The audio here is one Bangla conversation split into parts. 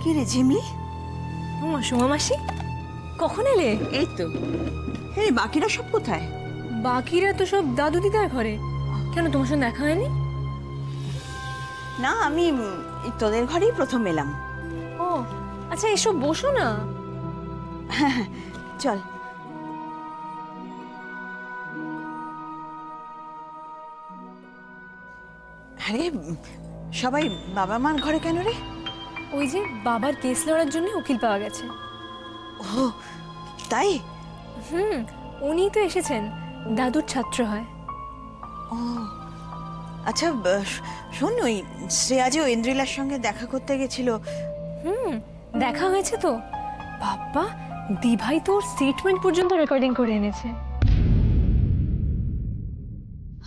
কি রে ঝিমলি? সোমা মাসি কখন এলে? এই তো। হ্যাঁ, বাকিরা সব কোথায়? বাকিরা তো সব দাদু দিদার ঘরে। কেন, তোমার সঙ্গে দেখা হয়নি? না, আমি তোদের ঘরেই প্রথম এলাম। ও আচ্ছা, এসব বসো না। হ্যাঁ হ্যাঁ, চল। আরে সবাই বাবা মার ঘরে কেন রে? ওই যে বাবার কেস লড়ার জন্য উকিল পাওয়া গেছে। ও তাই? উনি তো এসেছেন, দাদুর ছাত্র হয়। ও আচ্ছা, শোন, ওই শ্রেয়া যে ইন্দ্রিলার সঙ্গে দেখা করতে গেছিল। দেখা হয়েছে তো। বাবা, দিভাই তো ওর স্টেটমেন্ট পর্যন্ত রেকর্ডিং করে এনেছে।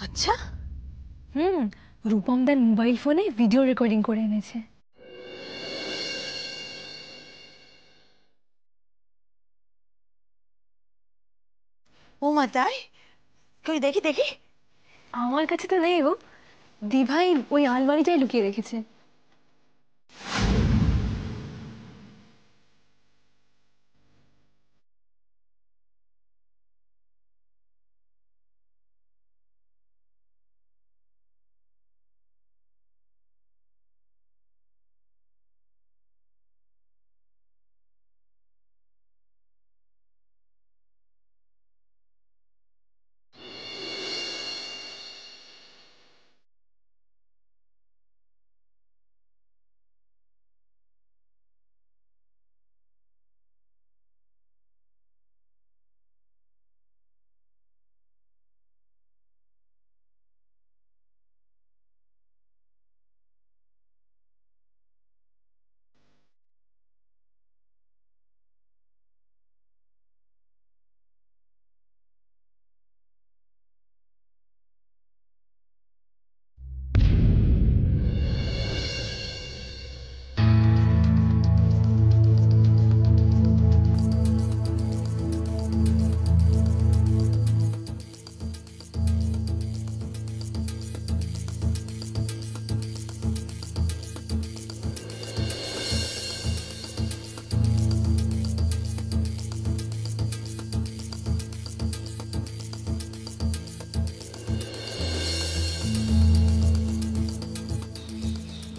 আচ্ছা। রূপমদার মোবাইল ফোনে ভিডিও রেকর্ডিং করে এনেছে। ও মা, তাই? কই দেখি দেখি। আমার কাছে তো নেই গো, দিভাই ওই আলমারিটাই লুকিয়ে রেখেছে।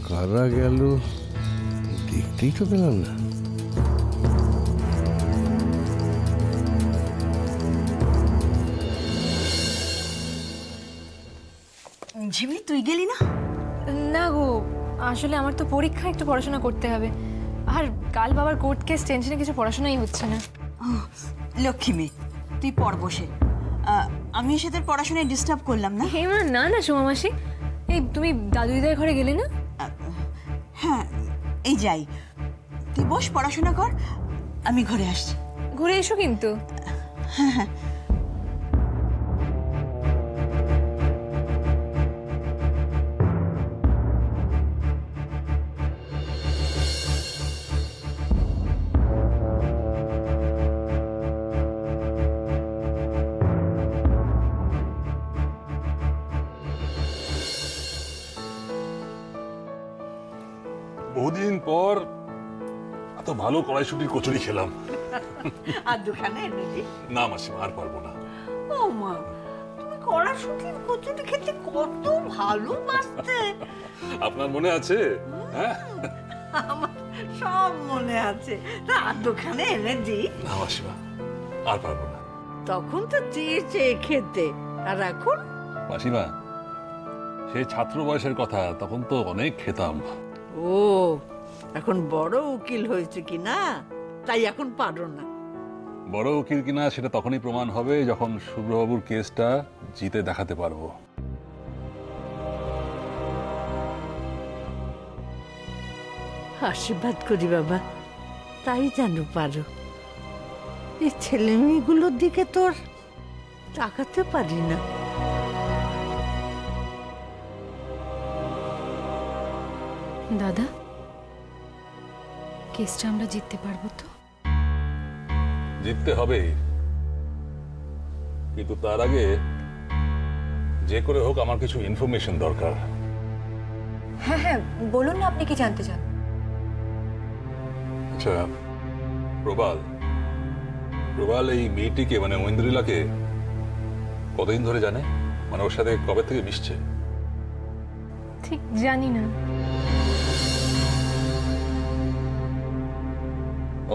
কারা গেল দেখতেই তো পেলাম না। ঝিমলি, তুই গেলি না? না গো, আসলে আমার তো পরীক্ষা, একটু পড়াশোনা করতে হবে। আর কাল বাবার কোর্ট কেস, টেনশনে কিছু পড়াশোনাই হচ্ছে না। লক্ষ্মী মেয়ে, তুই পড় বসে। আমি এসে তোর পড়াশোনায় ডিস্টার্ব করলাম না? হেমা, না না সোমা মাসি, এই তুমি দাদু দিদার ঘরে গেলে না? হ্যাঁ, এই যাই। তুই বস, পড়াশোনা কর, আমি ঘরে আসছি। ঘুরে এসো কিন্তু। হ্যাঁ হ্যাঁ। বহুদিন পর এত ভালো কড়াইশুটির কচুরি খেলাম। আর দোকানে এনেছি? না মাসিমা, আর পারবো না। ও মা, তুমি কড়াইশুটির কচুরি খেতে কত ভালোবাসতে। আপনার মনে আছে? হ্যাঁ, আমার সব মনে আছে। তা আর দোকানে এনে দিই? না মাসিমা, আর পারবো না। তখন তো চেয়ে চেয়ে খেতে, আর এখন? মাসিমা, সেই ছাত্র বয়সের কথা, তখন তো অনেক খেতাম। ও, এখন বড় উকিল হয়েছে কি না, তাই এখন পারো না। বড় উকিল কিনা সেটা তখনই প্রমাণ হবে যখন শুভ্রবাবুর কেসটা জিতে দেখাতে পারবো। আশীর্বাদ করি বাবা, তাই যেন পারো। এই ছেলে মেয়েগুলোর দিকে তোর তাকাতে পারি না। দাদা, কেসটা আমরা জিততে পারবো তো? জিততে হবে, কিন্তু তার আগে যে করে হোক আমার কিছু ইনফরমেশন দরকার। হ্যাঁ হ্যাঁ, বলুন না আপনি কি জানতে চান। আচ্ছা প্রবাল, প্রবাল এই মেয়েটিকে মানে ঐন্দ্রিলাকে কতদিন ধরে জানে? মানে ওর সাথে কবে থেকে মিশছে? ঠিক জানি না।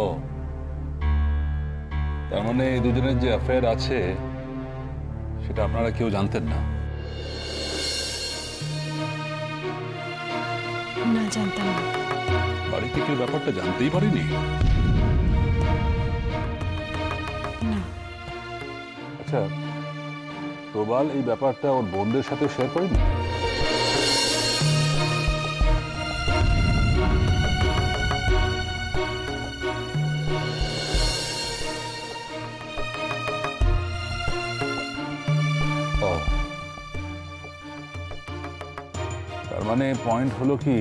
ও, তার মানে এই দুজনের যে অ্যাফেয়ার আছে সেটা আপনারা কেউ জানতেন না? না, জানতাম না। বাড়িতে কেউ ব্যাপারটা জানতেই পারেনি? না। আচ্ছা, প্রবাল এই ব্যাপারটা ওর বোনদের সাথে শেয়ার করেনি? ও, তার মানে পয়েন্ট হলো কি,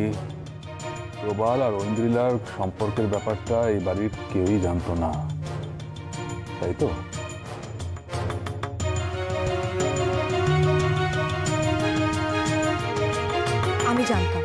প্রবাল আর ঐন্দ্রিলার সম্পর্কের ব্যাপারটা এই বাড়ির কেউই জানতো না, তাই তো? আমি জানতাম।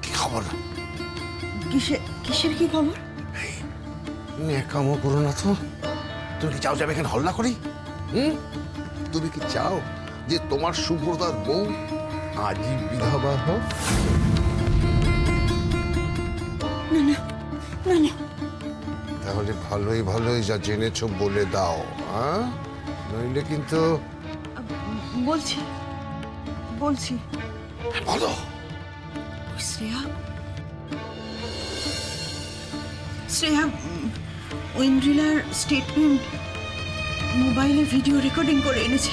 কি খবর? কিসের কি খবর? কামও করো না তো। তুমি কি চাও যাবে এখানে হল্লা করি? তুমি কি চাও যে তোমার শুভ্রতার বউ আজই বিধবা হোক? না, তাহলে ভালোই ভালোই যা জেনেছো বলে দাও, হ্যাঁ? নইলে কিন্তু বলছি বলো। শ্রেয়া ঐন্দ্রিলার স্টেটমেন্ট মোবাইলে ভিডিও রেকর্ডিং করে এনেছে।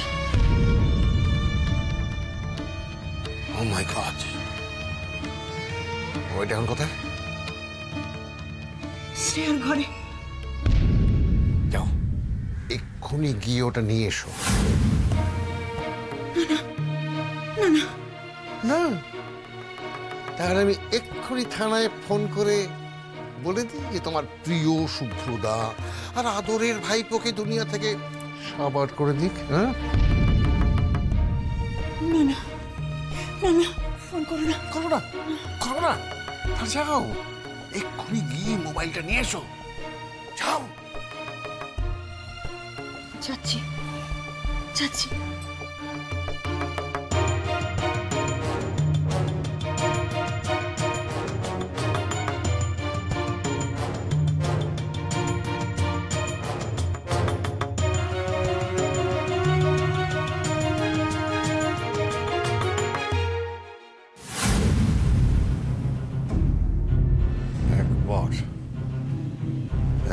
ও মাই গড! ওইটা এখন কোথায়? শ্রেয়ার ঘরে। যাও, এক্ষুনি গিয়ে ওটা নিয়ে এসো। না, তাহলে আমি এক্ষুনি থানায় ফোন করে বলে দিই যে তোমার প্রিয় শুভ্রদা আর আদরের ভাইপোকে দুনিয়া থেকে সাবার করে দিক। হ্যাঁ, না, ফোন করো না। করো না। আর যাও, এক্ষুনি গিয়ে মোবাইলটা নিয়ে এসো। যাও। যাচ্ছি।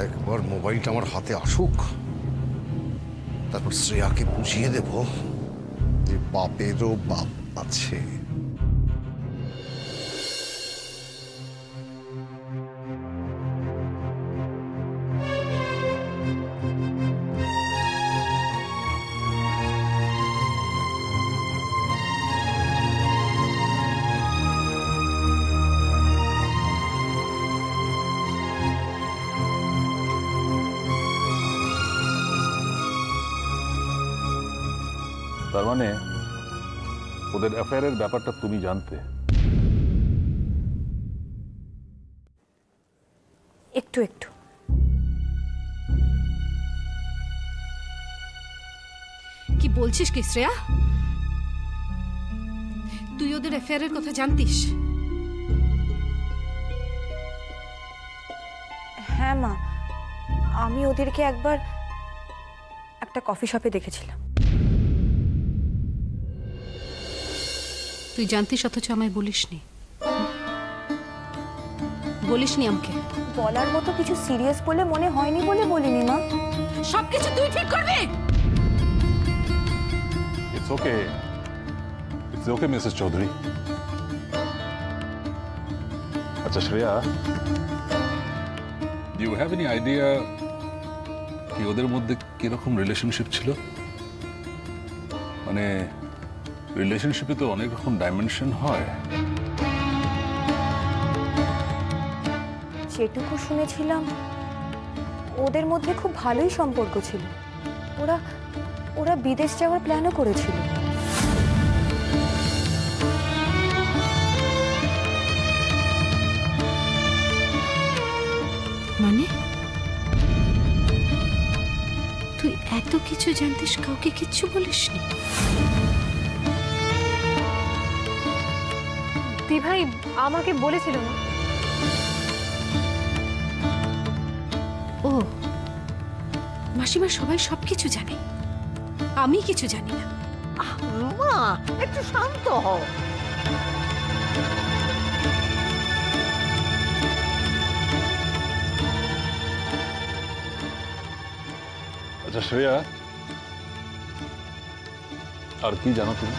একবার মোবাইলটা আমার হাতে আসুক, তারপর শ্রেয়াকে বুঝিয়ে দেব যে বাপেরও বাপ আছে। তার মানে ওদের অ্যাফেয়ারের ব্যাপারটা তুমি জানতে? একটু কি বলছিস কি শ্রেয়া? তুই ওদের অ্যাফেয়ারের কথা জানতিস? হ্যাঁ মা, আমি ওদেরকে একবার একটা কফি শপে দেখেছিলাম। তুই জানতিস অথচ আমায় বলিসনি আমাকে? বলার মতো কিছু সিরিয়াস বলে মনে হয়নি বলে বলিনি মা। সবকিছু তুই ঠিক করবি? It's okay Mrs Chowdhury. আচ্ছা Shreya, do you have any idea কি ওদের মধ্যে কিরকম রিলেশনশিপ ছিল? মানে রিলেশনশিপে তো অনেক রকম ডাইমেনশন হয়। যেটুকু শুনেছিলাম ওদের মধ্যে খুব ভালোই সম্পর্ক ছিল। ওরা ওরা বিদেশ যাওয়ার প্ল্যানও করেছিল। মানে তুই এত কিছু জানতিস, কাউকে কিচ্ছু বলিসনি? ভাই আমাকে বলেছিল না। ও মাসিমা সবাই সবকিছু জানে, আমি কিছু জানি না। রুমা, একটু শান্ত হও। আচ্ছা শ্রেয়া, আর কি জানো তুমি?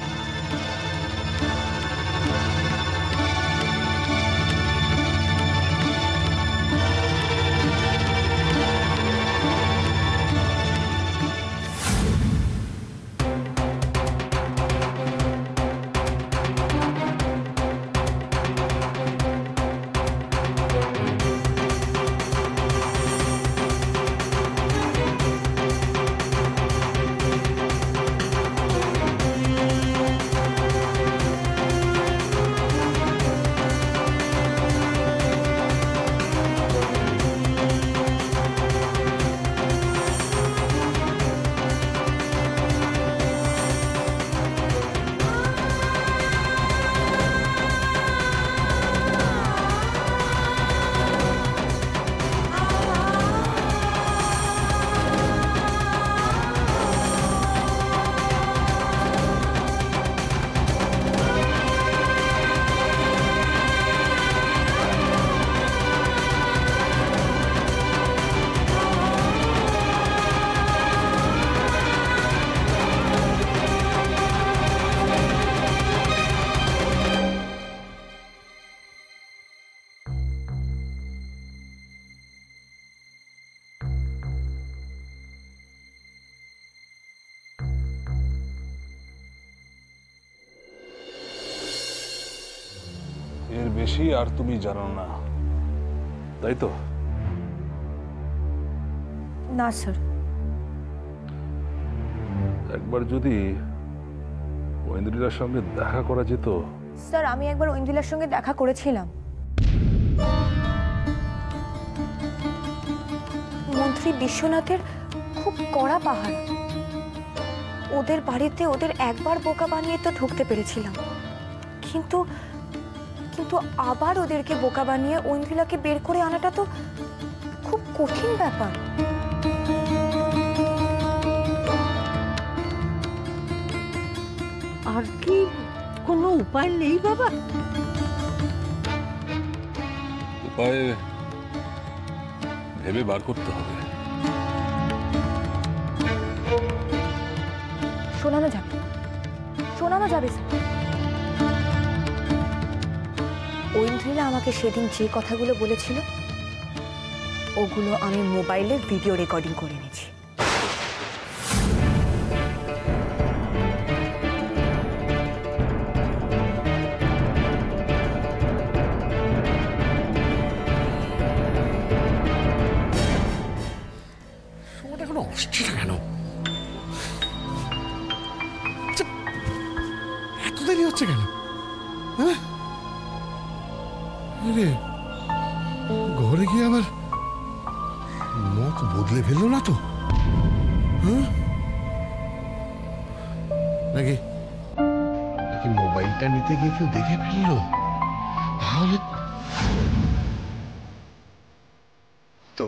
এর বেশি আর তুমি জানো না, তাই তো? না স্যার। একবার যদি ঐন্দ্রিলার সঙ্গে দেখা করা যেত। স্যার আমি একবার ঐন্দ্রিলার সঙ্গে দেখা করেছিলাম। মন্ত্রী বিশ্বনাথের খুব কড়া পাহাড়। ওদের বাড়িতে ওদের একবার বোকা বানিয়ে তো ঢুকতে পেরেছিলাম, কিন্তু কিন্তু আবার ওদেরকে বোকা বানিয়ে ঐন্দ্রিলাকে বের করে আনাটা তো খুব কঠিন ব্যাপার। আর কি কোনো উপায় নেই বাবা? উপায় ভেবে বার করতে হবে। শোনানো যাবে, শোনানো যাবে স্যার। ঐন্দ্রিলা আমাকে সেদিন যে কথাগুলো বলেছিল ওগুলো আমি মোবাইলে ভিডিও রেকর্ডিং করে নিয়েছি। সময়টা কোনো অস্থির কেন? আচ্ছা, এত দেরি হচ্ছে কেন? হ্যাঁ, আরে ঘরে গিয়ে আবার মত বদলে ফেললো না তো? হ্যাঁ, নাকি নাকি মোবাইলটা নিতে গিয়ে কেউ দেখে ফেললো? তাহলে তো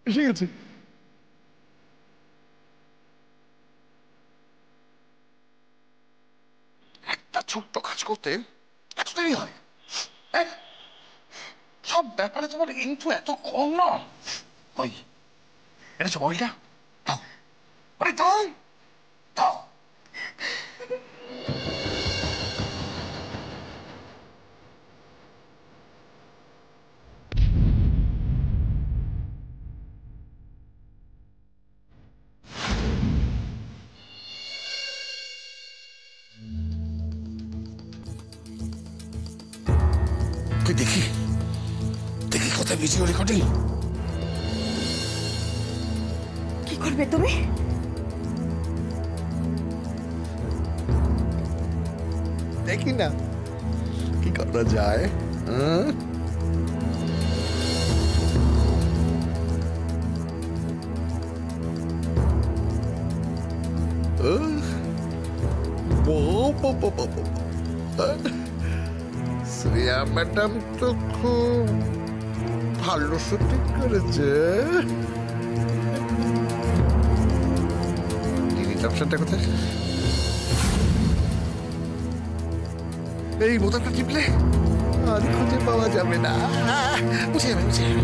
এসে গেছে। একটা ছোট্ট কাজ করতে এত দেরি হয়? সব ব্যাপারে তোমার ইনফো এত কম না? ওই এটা মোবাইলটা দাও, আরে দাও দাও। কোথায় ভিডিও রেকর্ডিং? কি করবে তুমি? দেখি না কি করা যায়। শ্রেয়া ম্যাডাম তো খুব ভালো শুটিং করেছে। ডিলিট অপশনটা কোথায়? এই বোতামটা টিপলে আর খুঁজে পাওয়া যাবে না। মুছে যাবে, মুছে যাবে।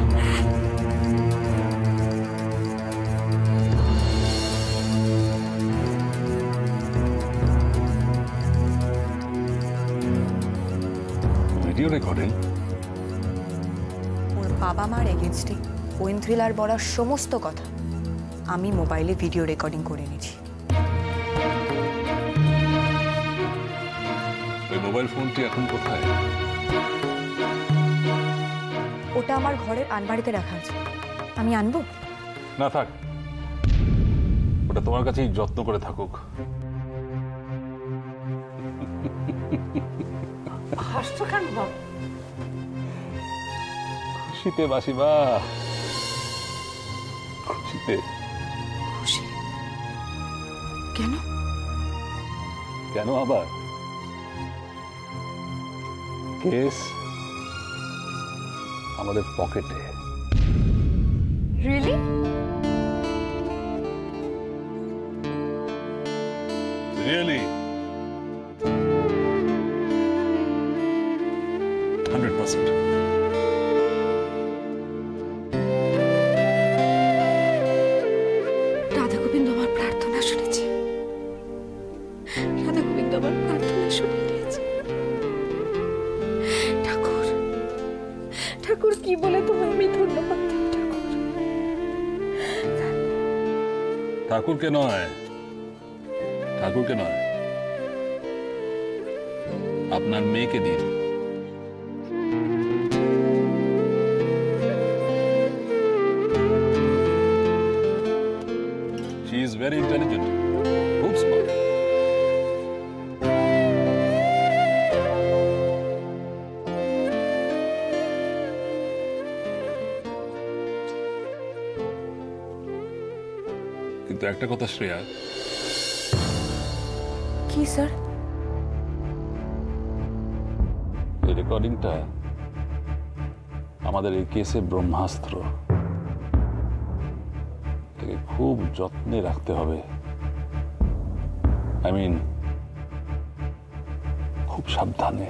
Video recording? ওর বাবা মার এগেনস্টে ঐন্দ্রিলার বলার সমস্ত কথা আমি মোবাইলে ভিডিও রেকর্ডিং করে নিয়েছি। ওই মোবাইল ফোনটি এখন কোথায়? ওটা আমার ঘরের আলমারিতে রাখা আছে, আমি আনবো? না থাক, ওটা তোমার কাছেই যত্ন করে থাকুক। হাসছো কেন বাবা? খুশিতে বাসিবা, খুশিতে। খুশি কেন? কেন আবার? কেস আমাদের পকেটে। রিয়েলি? রিয়েলি 100%। রাধা গোবিন্দ আমার প্রার্থনা শুনেছে, রাধা গোবিন্দ আমার প্রার্থনা শুনে নিয়েছে। ঠাকুর, ঠাকুর কি বলে তোমায় আমি ধন্যবাদ দিই ঠাকুর। ঠাকুরকে নয়, ঠাকুরকে নয়, আপনার মেয়েকে দিন। She is very intelligent, খুব smart. কিন্তু একটা কথা শ্রেয়া, কি স্যার? এই রেকর্ডিংটা আমাদের এই কেসে ব্রহ্মাস্ত্র। এটাকে খুব যত্নে রাখতে হবে। আই মিন খুব সাবধানে।